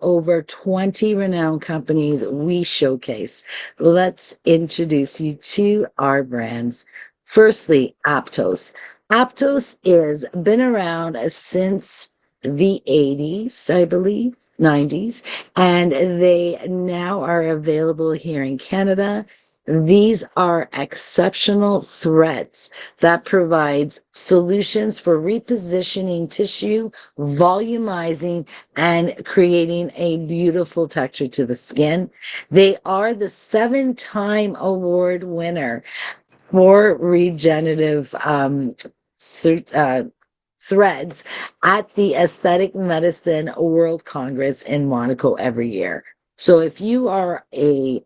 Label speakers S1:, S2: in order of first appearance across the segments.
S1: over 20 renowned companies we showcase. Let's introduce you to our brands. Firstly, Aptos. Aptos is been around since the 80s, I believe, 90s, and they now are available here in Canada. These are exceptional threads that provides solutions for repositioning tissue, volumizing, and creating a beautiful texture to the skin. They are the 7-time award winner for regenerative threads at the Aesthetic Medicine World Congress in Monaco every year. So if you are a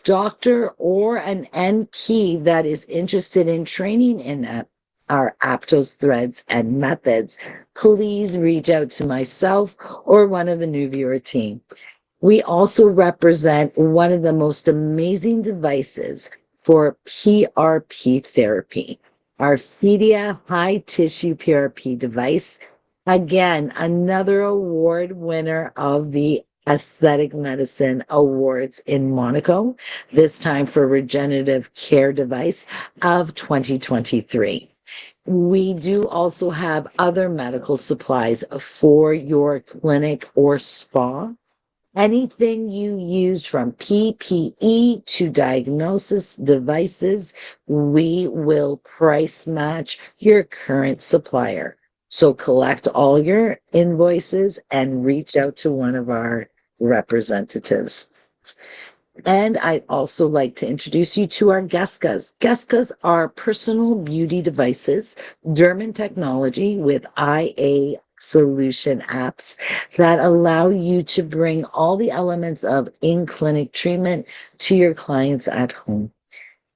S1: doctor or an NP that is interested in training in our Aptos threads and methods, please reach out to myself or one of the new viewer team. We also represent one of the most amazing devices for PRP therapy, our Fedia high tissue PRP device. Again, another award winner of the Aesthetic Medicine Awards in Monaco, this time for Regenerative Care Device of 2023. We do also have other medical supplies for your clinic or spa. Anything you use from PPE to diagnosis devices, we will price match your current supplier. So collect all your invoices and reach out to one of our representatives. And I'd also like to introduce you to our Geskas. Geskas are personal beauty devices, German technology with IA solution apps that allow you to bring all the elements of in-clinic treatment to your clients at home.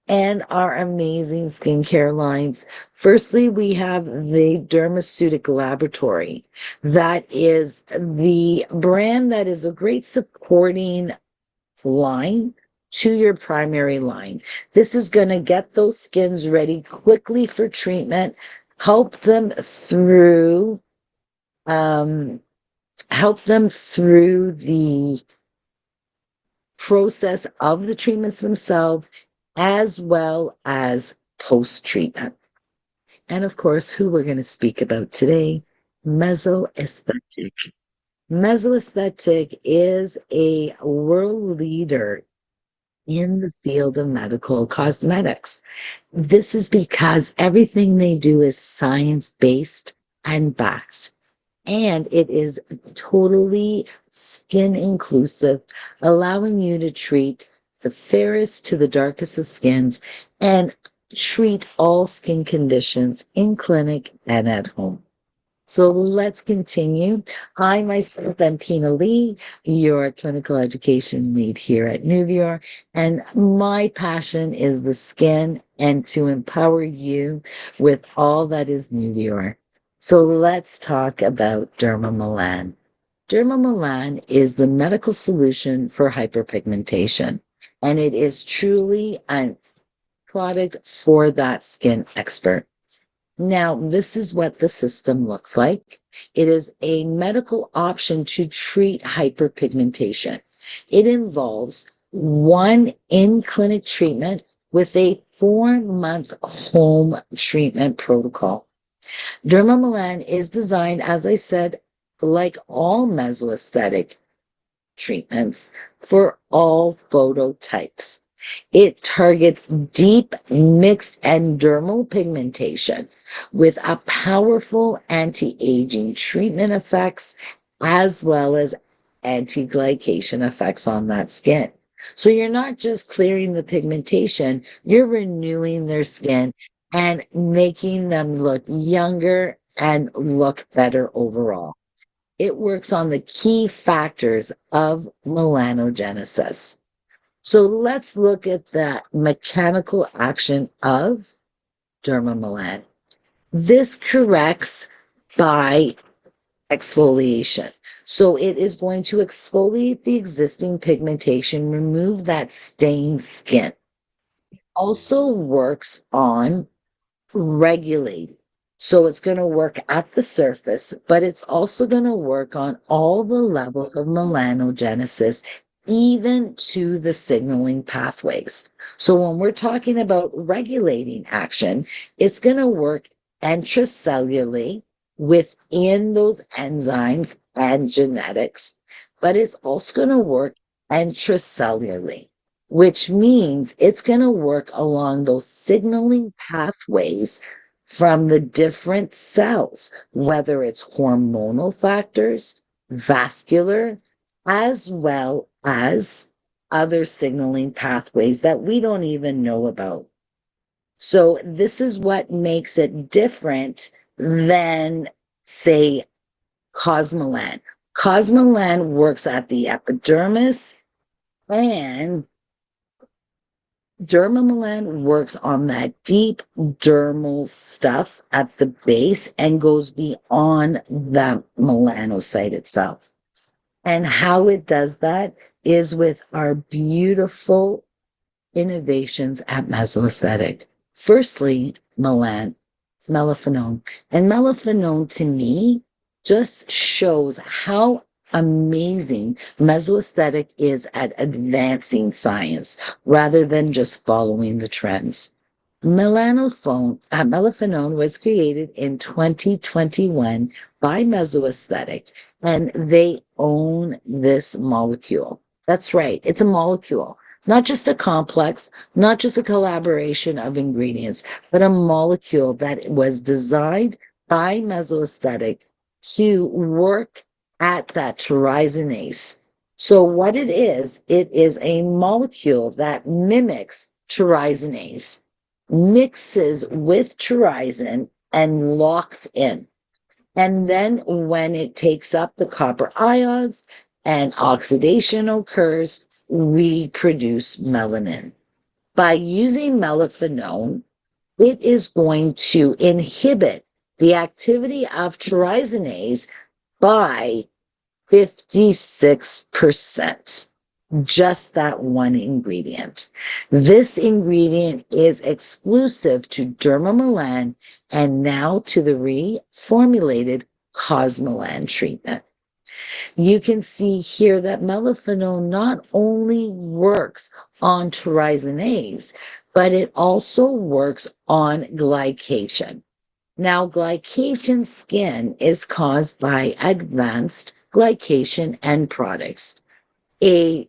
S1: And our amazing skincare lines. Firstly, we have the Dermaceutic Laboratory. That is the brand that is a great supporting line to your primary line. This is going to get those skins ready quickly for treatment, help them through um, the process of the treatments themselves, as well as post-treatment. And of course, who we're going to speak about today, Mesoaesthetic. Mesoaesthetic is a world leader in the field of medical cosmetics. This is because everything they do is science-based and backed. And it is totally skin inclusive, allowing you to treat the fairest to the darkest of skins and treat all skin conditions in clinic and at home. So let's continue. I myself am Pina Lee, your clinical education lead here at Nuvior, and my passion is the skin and to empower you with all that is Nuvior. So let's talk about Dermamelan. Dermamelan is the medical solution for hyperpigmentation, and it is truly a product for that skin expert. Now, this is what the system looks like. It is a medical option to treat hyperpigmentation. It involves one in-clinic treatment with a 4-month home treatment protocol. Dermamelan is designed, as I said, like all mesoaesthetic treatments for all phototypes. It targets deep mixed and dermal pigmentation with a powerful anti-aging treatment effects as well as anti-glycation effects on that skin. So you're not just clearing the pigmentation, you're renewing their skin and making them look younger and look better overall. It works on the key factors of melanogenesis. So let's look at the mechanical action of Dermamelan. This corrects by exfoliation. So it is going to exfoliate the existing pigmentation, remove that stained skin. Also works on regulating. So it's going to work at the surface, but it's also going to work on all the levels of melanogenesis, even to the signaling pathways. So when we're talking about regulating action, it's going to work intracellularly within those enzymes and genetics, but it's also going to work intracellularly, which means it's going to work along those signaling pathways from the different cells, whether it's hormonal factors, vascular, as well as other signaling pathways that we don't even know about. So, this is what makes it different than, say, Cosmolan. Cosmolan works at the epidermis, and Dermamelan works on that deep dermal stuff at the base and goes beyond the melanocyte itself. And how it does that is with our beautiful innovations at Mesoaesthetic. Firstly, melaphenone. And melaphenone to me just shows how amazing Mesoaesthetic is at advancing science rather than just following the trends. Melaphenone was created in 2021 by Mesoaesthetic, and they own this molecule. That's right, it's a molecule, not just a complex, not just a collaboration of ingredients, but a molecule that was designed by Mesoaesthetic to work at that trizinase. So what it is a molecule that mimics trizinase, mixes with trisin, and locks in. And then when it takes up the copper ions and oxidation occurs, we produce melanin. By using melaphenone, it is going to inhibit the activity of trisinase by 56%. Just that one ingredient. This ingredient is exclusive to Dermamelan and now to the reformulated Cosmolan treatment. You can see here that melaphenone not only works on trisinase, but it also works on glycation. Now, glycation skin is caused by advanced glycation end products, a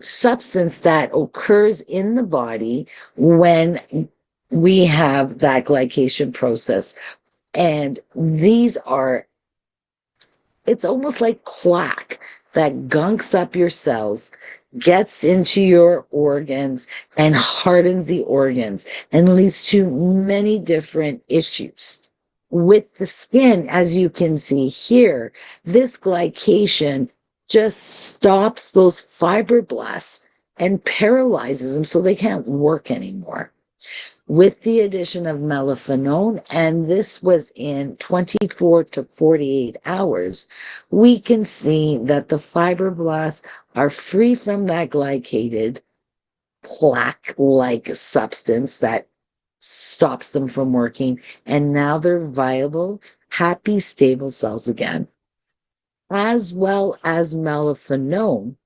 S1: substance that occurs in the body when we have that glycation process. And these are, it's almost like plaque that gunks up your cells, gets into your organs, and hardens the organs, and leads to many different issues. With the skin, as you can see here, this glycation just stops those fibroblasts and paralyzes them so they can't work anymore. With the addition of melaphenone, and this was in 24 to 48 hours, we can see that the fibroblasts are free from that glycated plaque-like substance that stops them from working, and now they're viable, happy, stable cells again. As well as melaphenone,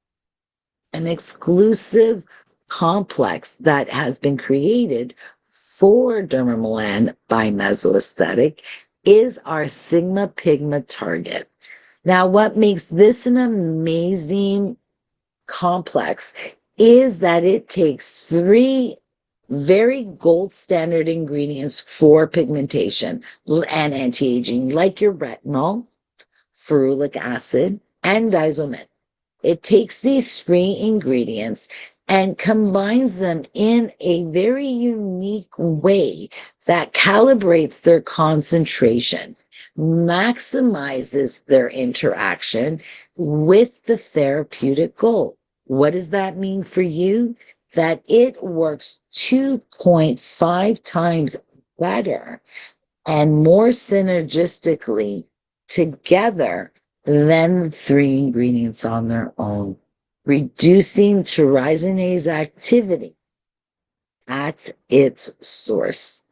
S1: an exclusive complex that has been created for Dermamelan by Mesoaesthetic is our Sigma Pigma target. Now, what makes this an amazing complex is that it takes three very gold standard ingredients for pigmentation and anti-aging, like your retinol, ferulic acid, and diazomin. It takes these three ingredients and combines them in a very unique way that calibrates their concentration, maximizes their interaction with the therapeutic goal. What does that mean for you? That it works 2.5 times better and more synergistically together than the three ingredients on their own, reducing trisinase activity at its source.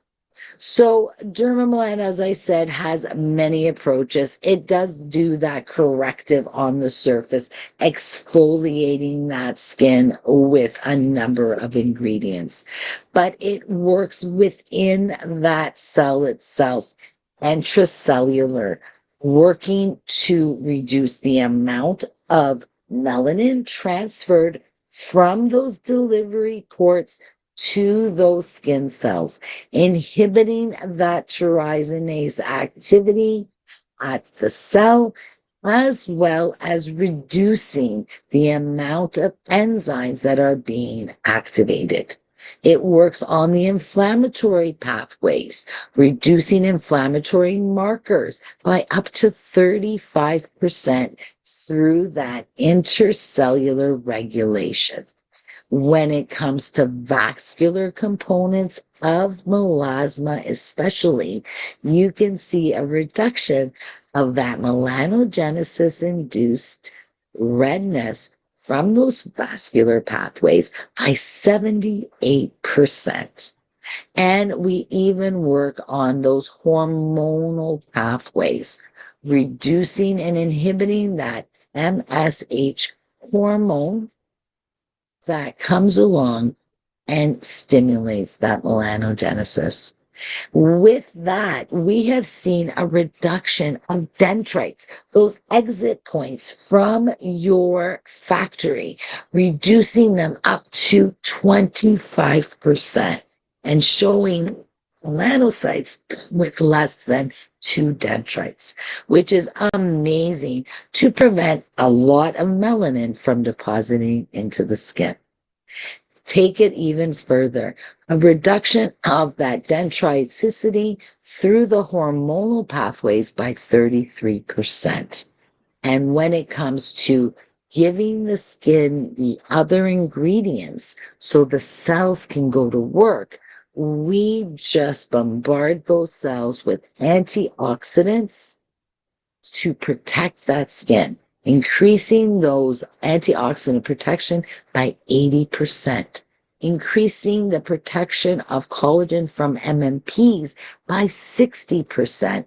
S1: So Dermamelan, as I said, has many approaches. It does do that corrective on the surface, exfoliating that skin with a number of ingredients. But it works within that cell itself, intracellular, working to reduce the amount of melanin transferred from those delivery ports to those skin cells, inhibiting that tyrosinase activity at the cell, as well as reducing the amount of enzymes that are being activated. It works on the inflammatory pathways, reducing inflammatory markers by up to 35% through that intercellular regulation. When it comes to vascular components of melasma, especially, you can see a reduction of that melanogenesis induced redness from those vascular pathways by 78%. And we even work on those hormonal pathways, reducing and inhibiting that MSH hormone that comes along and stimulates that melanogenesis. With that, we have seen a reduction of dendrites, those exit points from your factory, reducing them up to 25% and showing melanocytes with less than 2 dendrites, which is amazing to prevent a lot of melanin from depositing into the skin. Take it even further, a reduction of that dendriticity through the hormonal pathways by 33%. And when it comes to giving the skin the other ingredients so the cells can go to work, we just bombard those cells with antioxidants to protect that skin, increasing those antioxidant protection by 80%, increasing the protection of collagen from MMPs by 60%,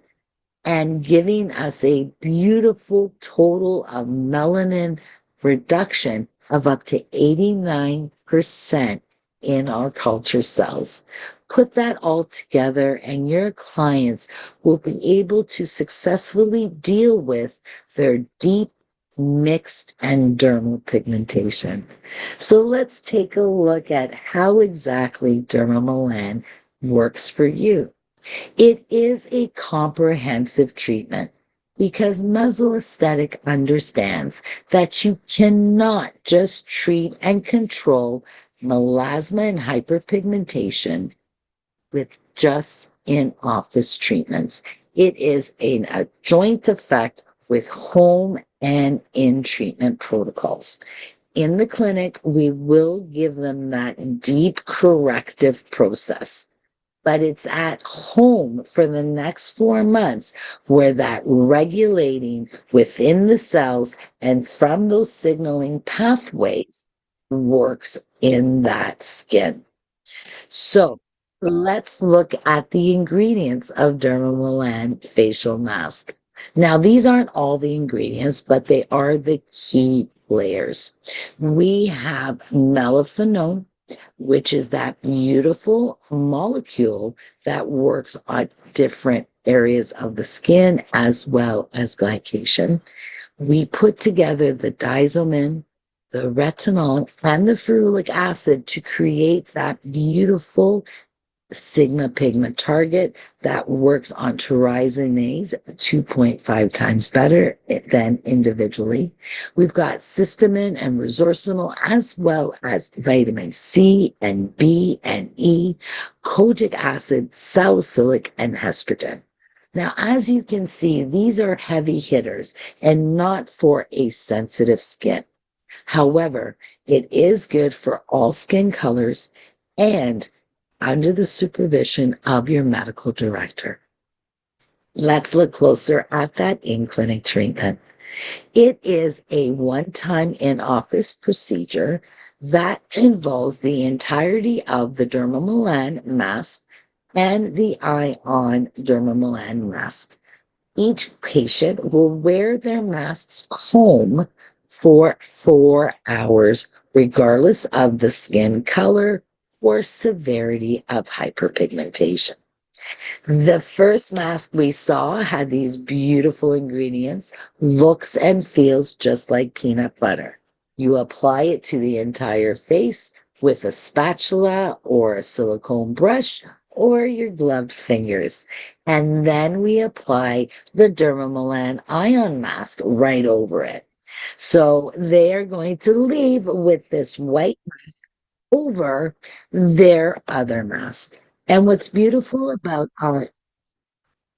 S1: and giving us a beautiful total of melanin reduction of up to 89% in our culture cells. Put that all together, and your clients will be able to successfully deal with their deep, mixed, and dermal pigmentation. So let's take a look at how exactly Dermamelan works for you. It is a comprehensive treatment because mesoaesthetic understands that you cannot just treat and control melasma and hyperpigmentation with just in-office treatments. It is a joint effect with home and in-treatment protocols. In the clinic, we will give them that deep corrective process, but it's at home for the next 4 months where that regulating within the cells and from those signaling pathways works in that skin. So let's look at the ingredients of Dermamelan facial mask. Now, these aren't all the ingredients, but they are the key players. We have melaphenone, which is that beautiful molecule that works on different areas of the skin as well as glycation. We put together the diazomin, the retinol, and the ferulic acid to create that beautiful sigma pigment target that works on tyrosinase 2.5 times better than individually. We've got cysteamine and resorcinol, as well as vitamin C and B and E, kojic acid, salicylic, and hesperidin. Now, as you can see, these are heavy hitters and not for a sensitive skin. However, it is good for all skin colors and under the supervision of your medical director. Let's look closer at that in-clinic treatment. It is a one-time in-office procedure that involves the entirety of the Dermamelan mask and the Ion Dermamelan mask. Each patient will wear their masks home for 4 hours, regardless of the skin color or severity of hyperpigmentation. The first mask we saw had these beautiful ingredients, looks and feels just like peanut butter. You apply it to the entire face with a spatula or a silicone brush or your gloved fingers. And then we apply the Dermamelan Ion Mask right over it. So they are going to leave with this white mask over their other mask. And what's beautiful about our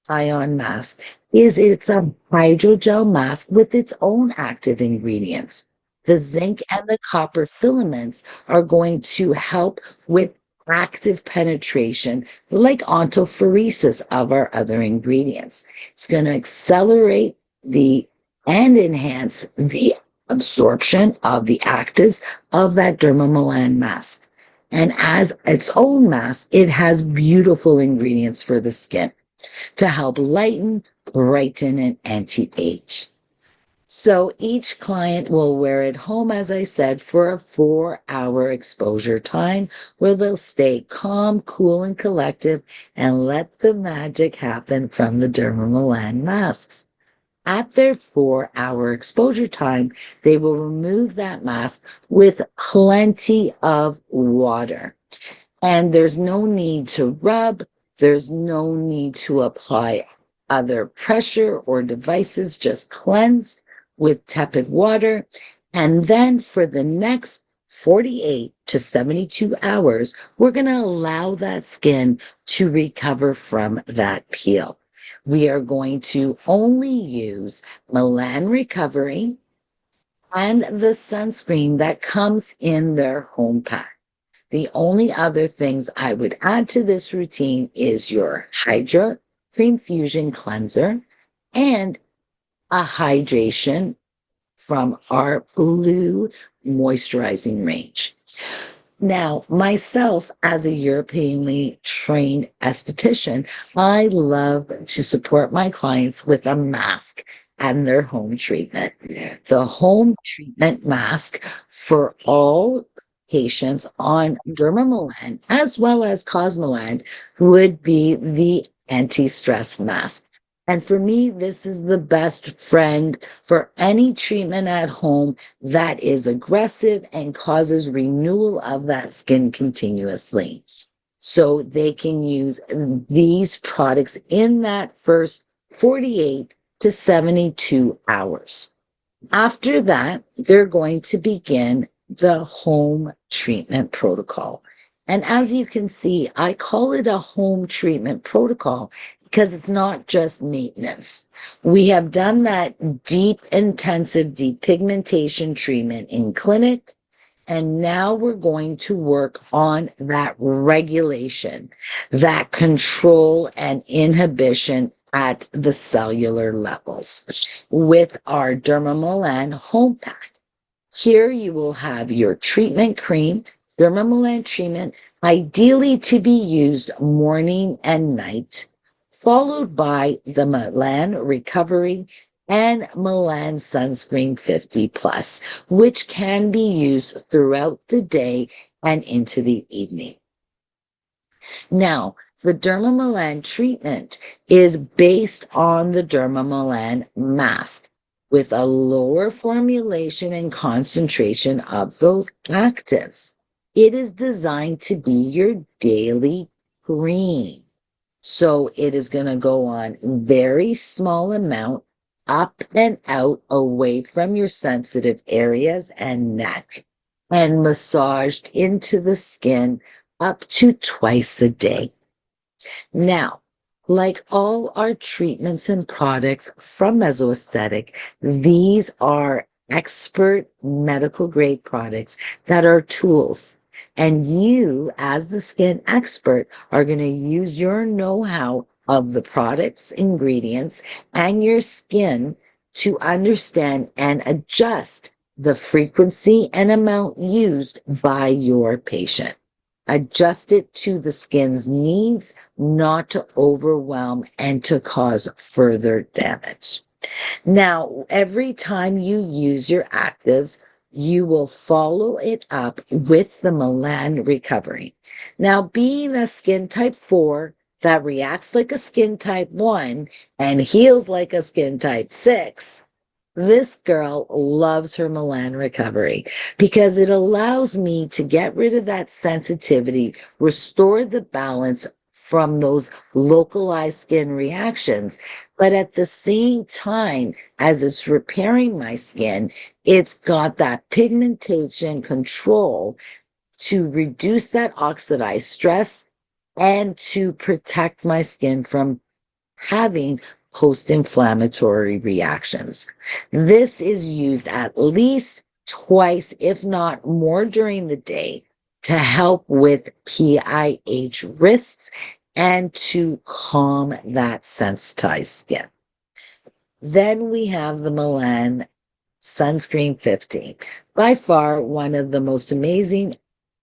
S1: Ion mask is it's a hydrogel mask with its own active ingredients. The zinc and the copper filaments are going to help with active penetration, like ontophoresis of our other ingredients. It's going to accelerate the and enhance the absorption of the actives of that Dermamelan mask. And as its own mask, it has beautiful ingredients for the skin to help lighten, brighten, and anti-age. So each client will wear it home, as I said, for a 4 hour exposure time where they'll stay calm, cool, and collective and let the magic happen from the Dermamelan masks. At their 4 hour exposure time, they will remove that mask with plenty of water. And there's no need to rub, there's no need to apply other pressure or devices, just cleanse with tepid water. And then for the next 48 to 72 hours, we're going to allow that skin to recover from that peel. We are going to only use Melan Recovery and the sunscreen that comes in their home pack. The only other things I would add to this routine is your Hydra Cream Fusion Cleanser and a hydration from our Blue Moisturizing range. Now, myself, as a Europeanly trained esthetician, I love to support my clients with a mask and their home treatment. The home treatment mask for all patients on Dermamelan as well as Cosmelan would be the anti-stress mask. And for me, this is the best friend for any treatment at home that is aggressive and causes renewal of that skin continuously. So they can use these products in that first 48 to 72 hours. After that, they're going to begin the home treatment protocol. And as you can see, I call it a home treatment protocol because it's not just maintenance. We have done that deep, intensive depigmentation treatment in clinic, and now we're going to work on that regulation, that control and inhibition at the cellular levels with our Dermamelan home pack. Here you will have your treatment cream, Dermamelan treatment, ideally to be used morning and night, followed by the Melan Recovery and Melan Sunscreen 50 Plus, which can be used throughout the day and into the evening. Now, the Dermamelan treatment is based on the Dermamelan mask with a lower formulation and concentration of those actives. It is designed to be your daily cream. So it is going to go on very small amount up and out away from your sensitive areas and neck and massaged into the skin up to twice a day. Now, like all our treatments and products from Mesoaesthetic, these are expert medical grade products that are tools. And you, as the skin expert, are going to use your know-how of the products, ingredients, and your skin to understand and adjust the frequency and amount used by your patient. Adjust it to the skin's needs, not to overwhelm and to cause further damage. Now, every time you use your actives, you will follow it up with the Melan recovery. Now, being a skin type 4 that reacts like a skin type 1 and heals like a skin type 6, this girl loves her Melan recovery because it allows me to get rid of that sensitivity, restore the balance from those localized skin reactions. But at the same time, as it's repairing my skin, it's got that pigmentation control to reduce that oxidized stress and to protect my skin from having post-inflammatory reactions. This is used at least twice, if not more, during the day to help with PIH risks and to calm that sensitized skin. Then we have the Melan Sunscreen 50. By far, one of the most amazing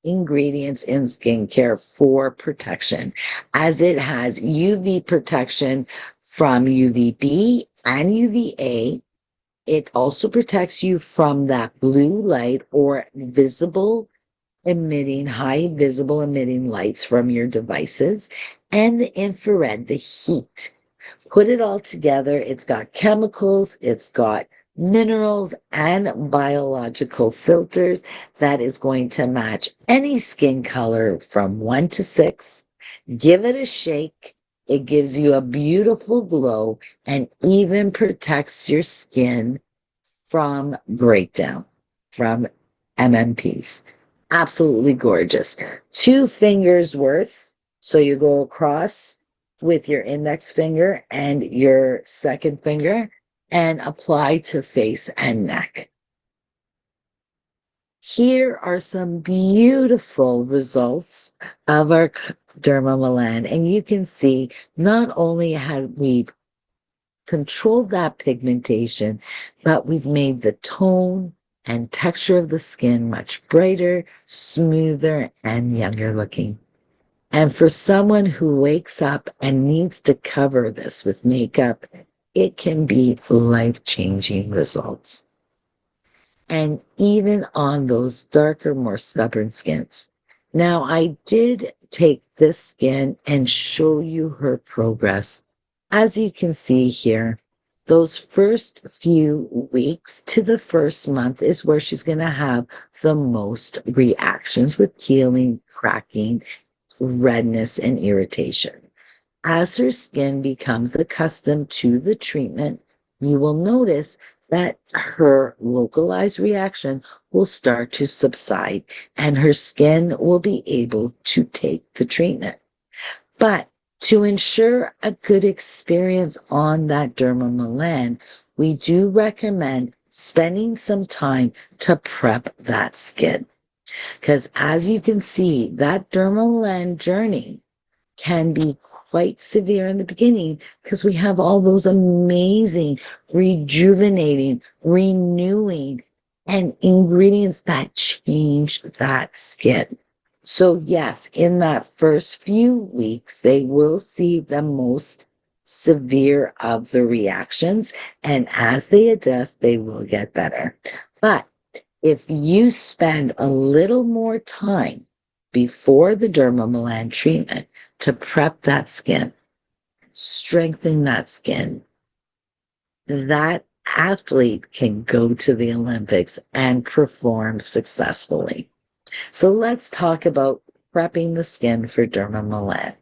S1: ingredients in skincare for protection, as it has UV protection from UVB and UVA. It also protects you from that blue light or high visible emitting lights from your devices, and the infrared, the heat. Put it all together. It's got chemicals, it's got minerals and biological filters that is going to match any skin color from 1 to 6. Give it a shake. It gives you a beautiful glow and even protects your skin from breakdown, from MMPs. Absolutely gorgeous. 2 fingers worth. So you go across with your index finger and your second finger and apply to face and neck. Here are some beautiful results of our Dermamelan, and you can see not only have we controlled that pigmentation, but we've made the tone and texture of the skin much brighter, smoother, and younger looking. And for someone who wakes up and needs to cover this with makeup, it can be life-changing results. And even on those darker, more stubborn skins. Now, I did take this skin and show you her progress. As you can see here, those first few weeks to the first month is where she's going to have the most reactions with peeling, cracking, redness, and irritation. As her skin becomes accustomed to the treatment, you will notice that her localized reaction will start to subside and her skin will be able to take the treatment. But to ensure a good experience on that Dermamelan, we do recommend spending some time to prep that skin. Because as you can see, that Dermamelan journey can be quite severe in the beginning because we have all those amazing, rejuvenating, renewing, and ingredients that change that skin. So yes, in that first few weeks, they will see the most severe of the reactions. And as they adjust, they will get better. But if you spend a little more time before the Dermamelan treatment to prep that skin, strengthen that skin, that athlete can go to the Olympics and perform successfully. So let's talk about prepping the skin for Dermamelan.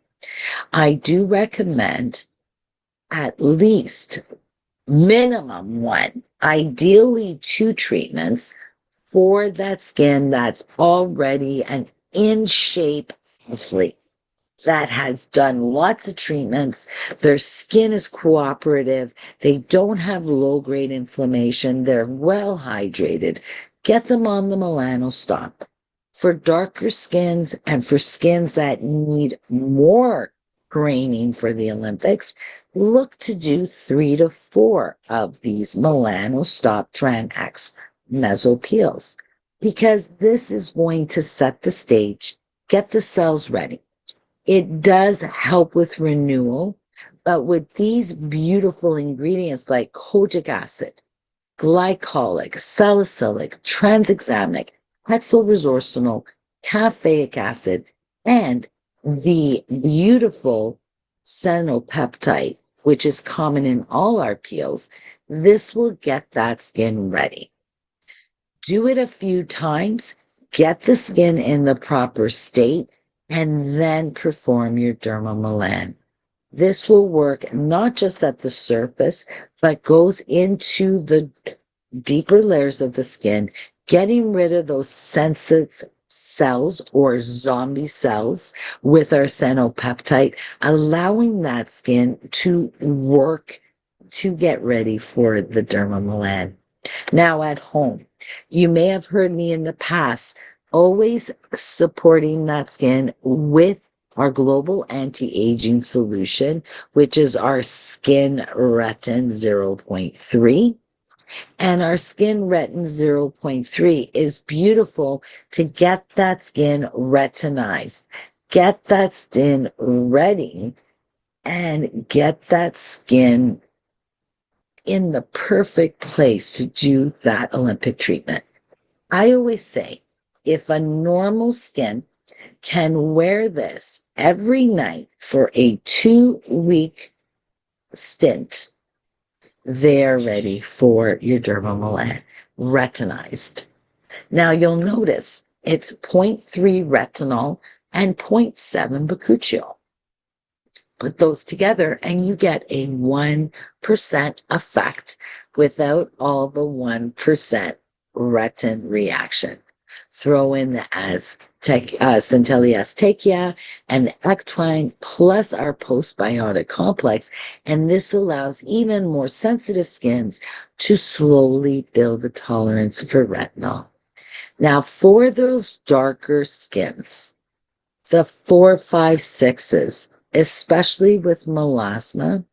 S1: I do recommend at least minimum 1, ideally 2 treatments for that skin that's already an in shape athlete that has done lots of treatments. Their skin is cooperative. They don't have low grade inflammation. They're well hydrated. Get them on the Milano stop. For darker skins and for skins that need more graining for the Olympics, look to do 3 to 4 of these Milano Stop Tran X meso peels, because this is going to set the stage get the cells ready. It does help with renewal, but with these beautiful ingredients like kojic acid, glycolic, salicylic, tranexamic, hexylresorcinol, caffeic acid, and the beautiful phenolpeptide, which is common in all our peels, this will get that skin ready. Do it a few times, get the skin in the proper state, and then perform your Dermamelan. This will work not just at the surface, but goes into the deeper layers of the skin, getting rid of those sensitive cells or zombie cells with our phenolpeptide, allowing that skin to work to get ready for the Dermamelan. Now, at home, you may have heard me in the past always supporting that skin with our global anti-aging solution, which is our Skin Retin 0.3. And our Skin Retin 0.3 is beautiful to get that skin retinized, get that skin ready, and get that skin in the perfect place to do that Olympic treatment. I always say, if a normal skin can wear this every night for a 2-week stint, they're ready for your Dermamelan retinized. Now you'll notice it's 0.3 retinol and 0.7 bakuchiol. Put those together and you get a 1% effect without all the 1% retin reaction. Throw in the Centella azteca and the ectwine plus our postbiotic complex, and this allows even more sensitive skins to slowly build the tolerance for retinol. Now, for those darker skins, the 4, 5, 6s, especially with melasma,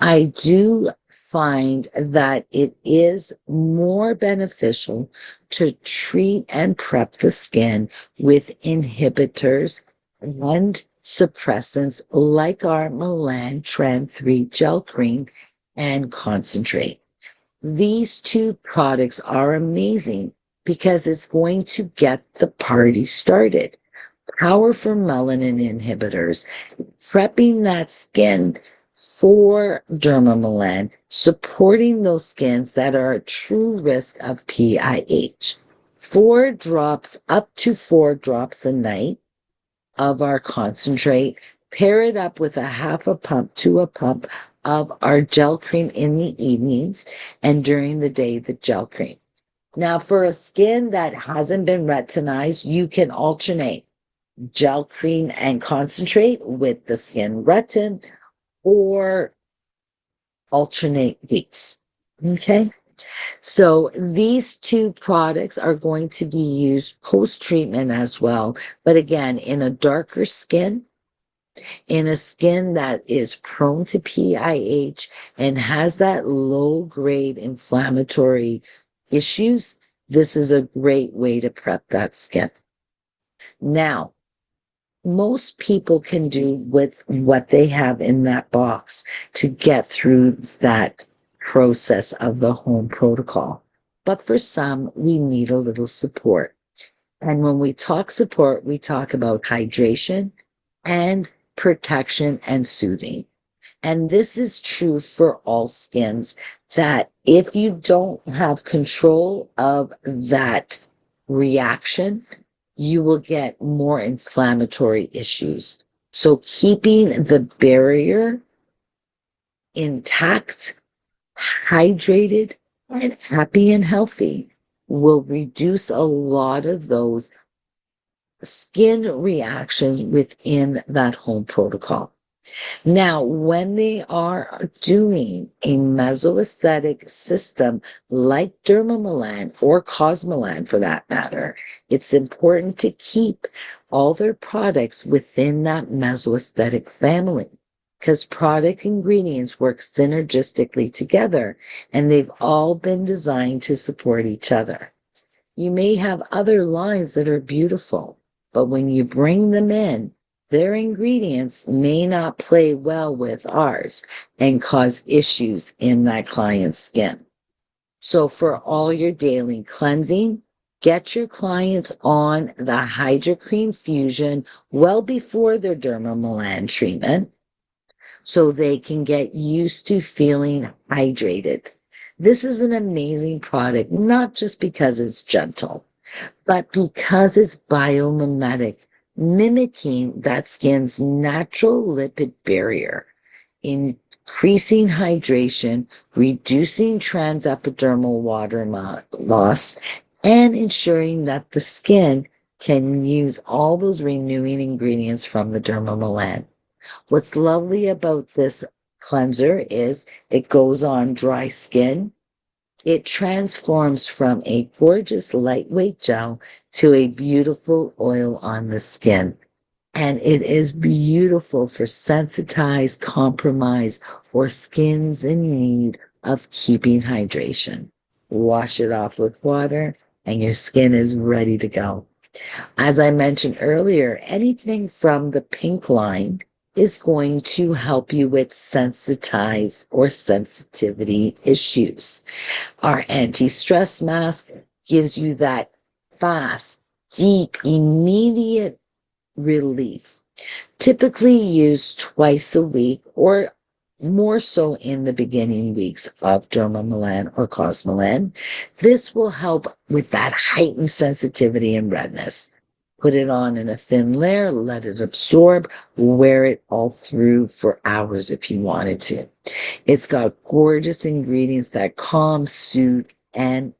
S1: I do find that it is more beneficial to treat and prep the skin with inhibitors and suppressants like our Melan Tran 3 gel cream and concentrate. These two products are amazing because it's going to get the party started. Powerful melanin inhibitors, prepping that skin for Dermamelan, supporting those skins that are at true risk of PIH. 4 drops, up to 4 drops a night of our concentrate, pair it up with a half a pump to a pump of our gel cream in the evenings, and during the day, the gel cream. Now, for a skin that hasn't been retinized, you can alternate gel cream and concentrate with the Skin Retin, or alternate weeks. Okay. So these two products are going to be used post-treatment as well. But again, in a darker skin, in a skin that is prone to PIH and has that low-grade inflammatory issues, this is a great way to prep that skin. Now, most people can do with what they have in that box to get through that process of the home protocol. But for some, we need a little support. And when we talk support, we talk about hydration and protection and soothing. And this is true for all skins, that if you don't have control of that reaction, you will get more inflammatory issues. So keeping the barrier intact, hydrated, and happy and healthy will reduce a lot of those skin reactions within that home protocol. Now, when they are doing a mesoaesthetic system like Dermamelan or Cosmelan for that matter, it's important to keep all their products within that mesoaesthetic family, because product ingredients work synergistically together and they've all been designed to support each other. You may have other lines that are beautiful, but when you bring them in, their ingredients may not play well with ours and cause issues in that client's skin. So for all your daily cleansing, get your clients on the Hydra Cream Fusion well before their Dermamelan treatment so they can get used to feeling hydrated. This is an amazing product, not just because it's gentle, but because it's biomimetic, mimicking that skin's natural lipid barrier, increasing hydration, reducing transepidermal water loss, and ensuring that the skin can use all those renewing ingredients from the Dermamelan. What's lovely about this cleanser is it goes on dry skin. It transforms from a gorgeous lightweight gel to a beautiful oil on the skin. And it is beautiful for sensitized, compromised, or skins in need of keeping hydration. Wash it off with water, and your skin is ready to go. As I mentioned earlier, anything from the pink line is going to help you with sensitize or sensitivity issues. Our anti-stress mask gives you that fast, deep, immediate relief, typically used twice a week or more so in the beginning weeks of Dermamelan or Cosmelan. This will help with that heightened sensitivity and redness. Put it on in a thin layer, let it absorb, wear it all through for hours if you wanted to. It's got gorgeous ingredients that calm, soothe, and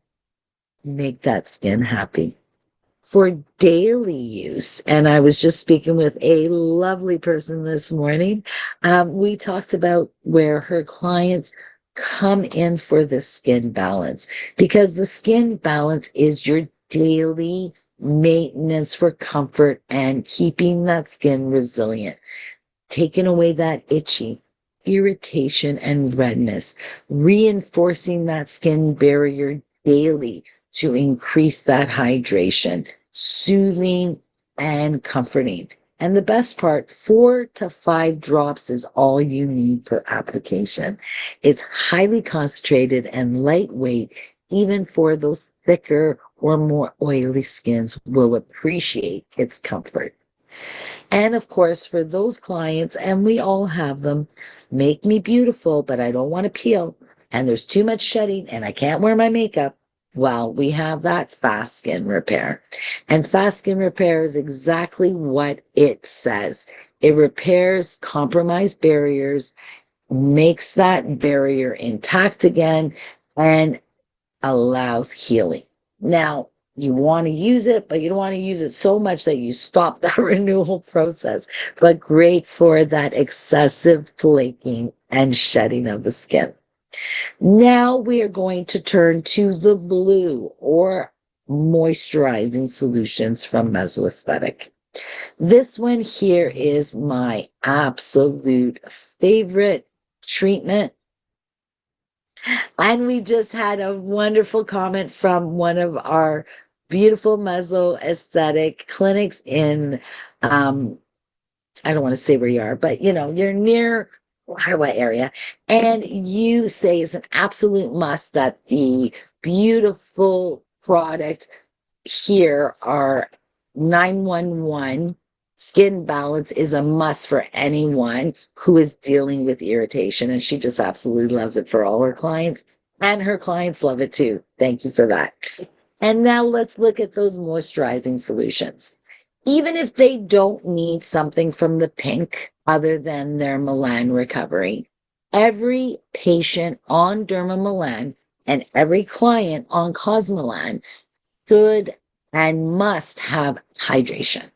S1: make that skin happy. For daily use, and I was just speaking with a lovely person this morning. We talked about where her clients come in for the skin balance because the skin balance is your daily maintenance for comfort and keeping that skin resilient, taking away that itchy, irritation, and redness, reinforcing that skin barrier daily to increase that hydration, soothing and comforting. And the best part, 4 to 5 drops is all you need per application. It's highly concentrated and lightweight, even for those thicker or more oily skins will appreciate its comfort. And of course, for those clients, and we all have them, make me beautiful, but I don't want to peel, and there's too much shedding, and I can't wear my makeup. Well, we have that fast skin repair. And fast skin repair is exactly what it says. It repairs compromised barriers, makes that barrier intact again, and allows healing. Now, you want to use it, but you don't want to use it so much that you stop that renewal process. But great for that excessive flaking and shedding of the skin. Now we are going to turn to the blue or moisturizing solutions from Mesoaesthetic. This one here is my absolute favorite treatment. And we just had a wonderful comment from one of our beautiful Mesoaesthetic clinics in, I don't want to say where you are, but you're near Ottawa area. And you say it's an absolute must that the beautiful product here are 911 skin balance is a must for anyone who is dealing with irritation. And she just absolutely loves it for all her clients. And her clients love it too. Thank you for that. And now let's look at those moisturizing solutions. Even if they don't need something from the pink other than their Milan recovery, every patient on Dermamelan and every client on Cosmelan should and must have hydration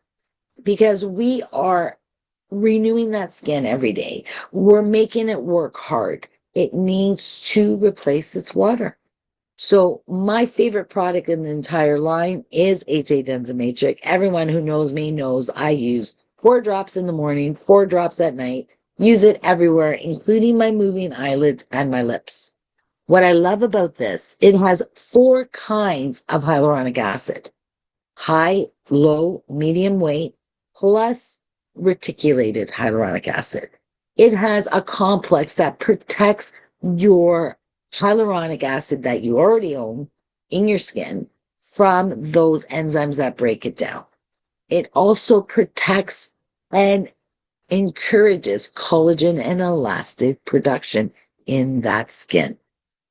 S1: because we are renewing that skin every day. We're making it work hard. It needs to replace its water. So my favorite product in the entire line is HA Densamatrix. Everyone who knows me knows I use 4 drops in the morning, 4 drops at night. Use it everywhere, including my moving eyelids and my lips. What I love about this, it has 4 kinds of hyaluronic acid. high, low, medium weight, plus reticulated hyaluronic acid. It has a complex that protects your hyaluronic acid that you already own in your skin from those enzymes that break it down. It also protects and encourages collagen and elastic production in that skin.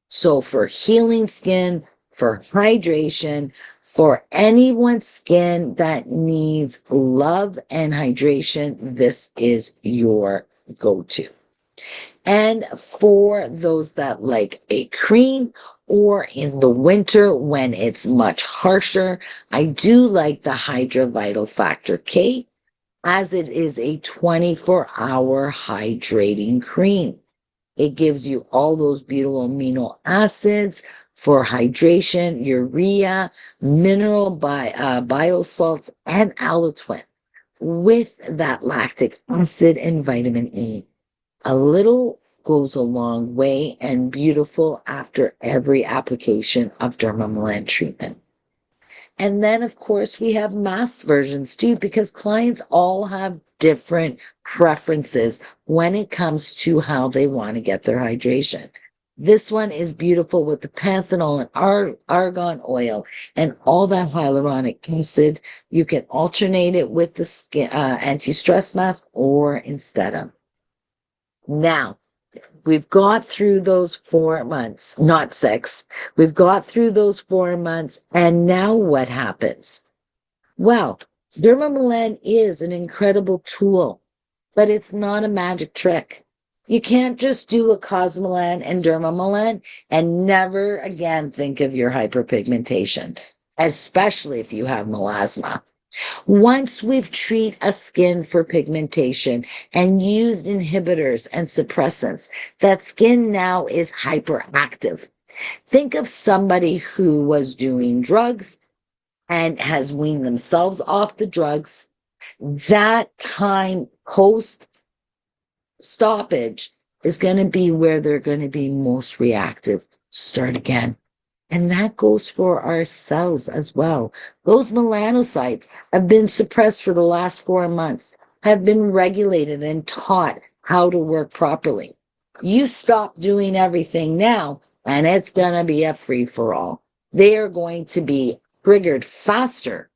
S1: So for healing skin, for hydration, for anyone's skin that needs love and hydration, this is your go-to. And for those that like a cream or in the winter when it's much harsher, I do like the Hydra Vital Factor K as it is a 24-hour hydrating cream. It gives you all those beautiful amino acids for hydration, urea, biosalts, and allotoin with that lactic acid and vitamin E. A little goes a long way and beautiful after every application of Dermamelan treatment. And then, of course, we have mask versions too, because clients all have different preferences when it comes to how they want to get their hydration. This one is beautiful with the panthenol and argan oil and all that hyaluronic acid. You can alternate it with the skin anti-stress mask or instead of. Now, we've got through those 4 months, not 6. We've got through those 4 months, and now what happens? Well, Dermamelan is an incredible tool, but it's not a magic trick. You can't just do a Cosmelan and Dermamelan and never again think of your hyperpigmentation, especially if you have melasma. Once we've treated a skin for pigmentation and used inhibitors and suppressants, that skin now is hyperactive. Think of somebody who was doing drugs and has weaned themselves off the drugs. That time post stoppage is going to be where they're going to be most reactive. Start again. And that goes for our cells as well. Those melanocytes have been suppressed for the last 4 months, have been regulated and taught how to work properly. You stop doing everything now, and it's going to be a free for all. They are going to be triggered faster,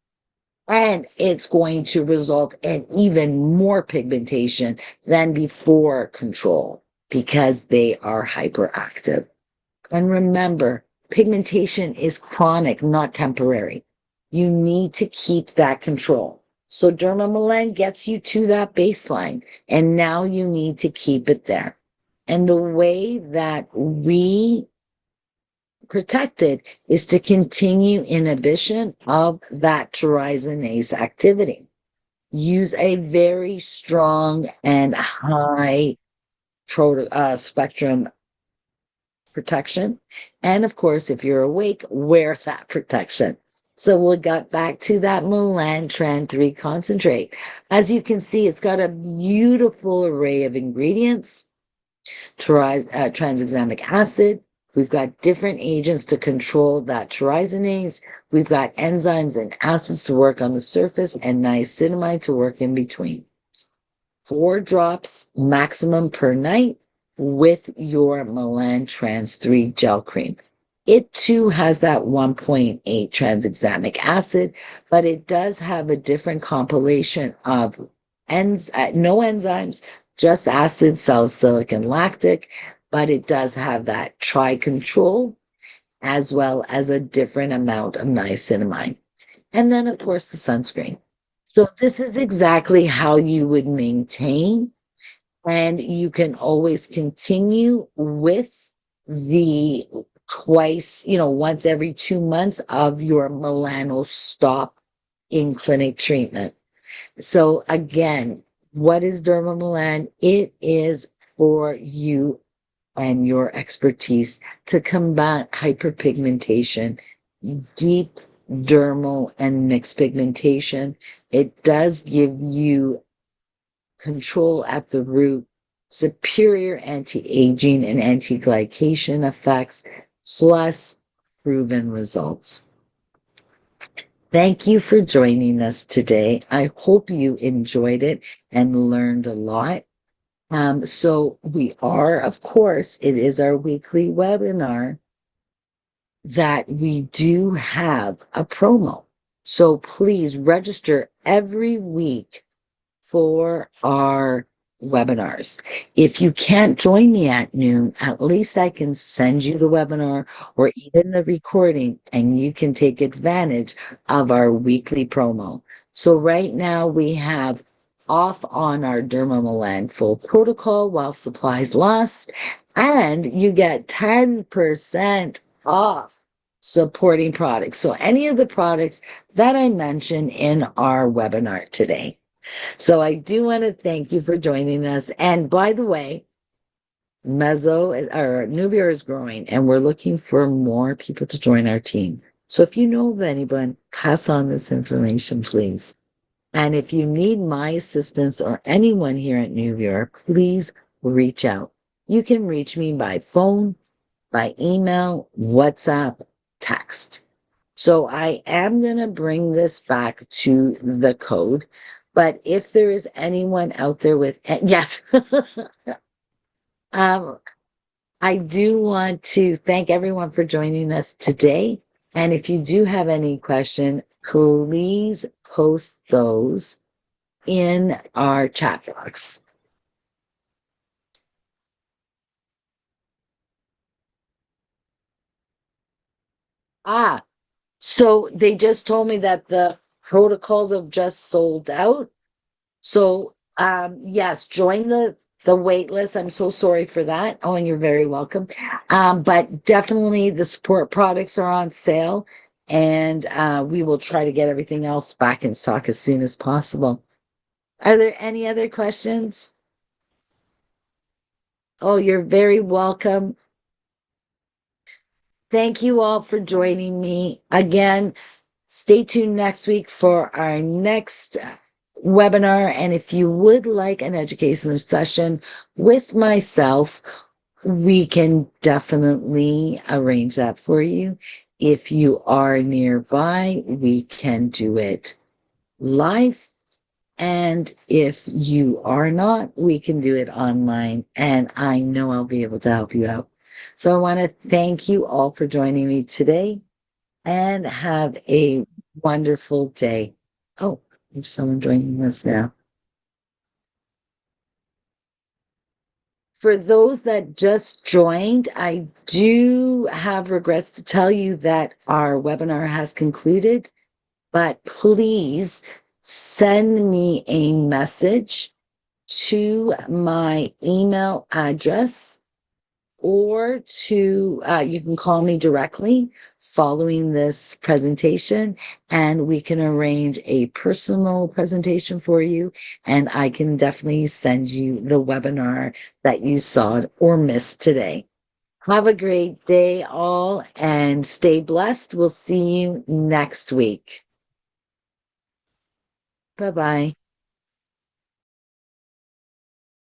S1: and it's going to result in even more pigmentation than before control because they are hyperactive. And remember, pigmentation is chronic, not temporary. You need to keep that control. So Dermamelan gets you to that baseline, and now you need to keep it there. And the way that we protect it is to continue inhibition of that tyrosinase activity. Use a very strong and high spectrum protection. And of course, if you're awake, wear that protection. So we'll get back to that Melantran 3 concentrate. As you can see, it's got a beautiful array of ingredients. Tranexamic acid. We've got different agents to control that tyrosinase. We've got enzymes and acids to work on the surface and niacinamide to work in between. 4 drops maximum per night with your Melantran 3 gel cream. It too has that 1.8 tranexamic acid, but it does have a different compilation of no enzymes, just acid, salicylic, and lactic, but it does have that tri-control as well as a different amount of niacinamide. And then, of course, the sunscreen. So this is exactly how you would maintain, and you can always continue with the once every 2 months of your melano stop in clinic treatment. So again, what is Dermamelan? It is for you and your expertise to combat hyperpigmentation, deep dermal and mixed pigmentation. It does give you control at the root, superior anti-aging and anti-glycation effects, plus proven results. Thank you for joining us today. I hope you enjoyed it and learned a lot. So we are, of course, it is our weekly webinar that we do have a promo. So please register every week for our webinars. If you can't join me at noon, at least I can send you the webinar or even the recording, and you can take advantage of our weekly promo. So right now we have off on our Dermamelan full protocol while supplies last, and you get 10% off supporting products. So any of the products that I mentioned in our webinar today. So I do want to thank you for joining us. And by the way, Nubia is growing, and we're looking for more people to join our team. So if you know of anyone, pass on this information, please. And if you need my assistance or anyone here at Nubia, please reach out. You can reach me by phone, by email, WhatsApp, text. So I am going to bring this back to the code. But if there is anyone out there with, yes, um, I do want to thank everyone for joining us today. And if you do have any question, please post those in our chat box. Ah, so they just told me that the protocols have just sold out. So, yes, join the wait list. I'm so sorry for that. Oh, and you're very welcome. But definitely the support products are on sale, and we will try to get everything else back in stock as soon as possible. Are there any other questions? Oh, you're very welcome. Thank you all for joining me. Again, stay tuned next week for our next webinar. And if you would like an education session with myself, we can definitely arrange that for you. If you are nearby, we can do it live. And if you are not, we can do it online. And I know I'll be able to help you out. So I want to thank you all for joining me today and have a wonderful day. Oh, there's someone joining us now. For those that just joined, I do have regrets to tell you that our webinar has concluded, but please send me a message to my email address or to you can call me directly following this presentation, and we can arrange a personal presentation for you, and I can definitely send you the webinar that you saw or missed today. Have a great day all and stay blessed. We'll see you next week. Bye bye.